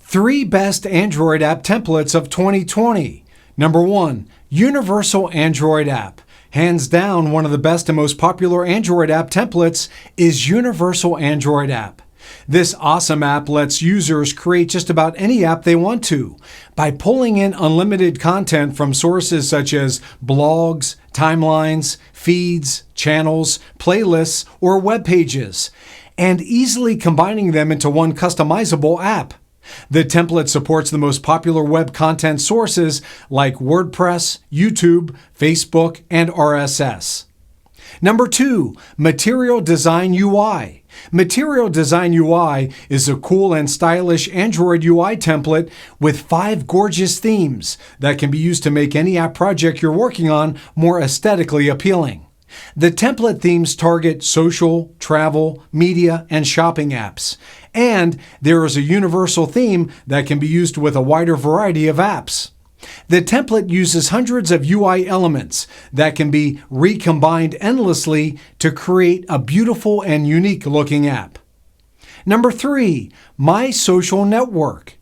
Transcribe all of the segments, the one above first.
3 best Android app templates of 2020. Number 1, Universal Android App. Hands down, one of the best and most popular Android app templates is Universal Android App. This awesome app lets users create just about any app they want to by pulling in unlimited content from sources such as blogs, timelines, feeds, channels, playlists, or web pages, and easily combining them into one customizable app. The template supports the most popular web content sources like WordPress, YouTube, Facebook, and RSS. Number 2, Material Design UI. Material Design UI is a cool and stylish Android UI template with 5 gorgeous themes that can be used to make any app project you're working on more aesthetically appealing. The template themes target social, travel, media, and shopping apps. And there is a universal theme that can be used with a wider variety of apps. The template uses hundreds of UI elements that can be recombined endlessly to create a beautiful and unique looking app. Number 3, My Social Network.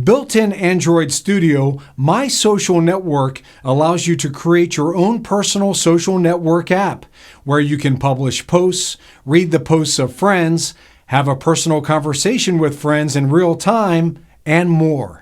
Built in Android Studio, My Social Network allows you to create your own personal social network app where you can publish posts, read the posts of friends, have a personal conversation with friends in real time, and more.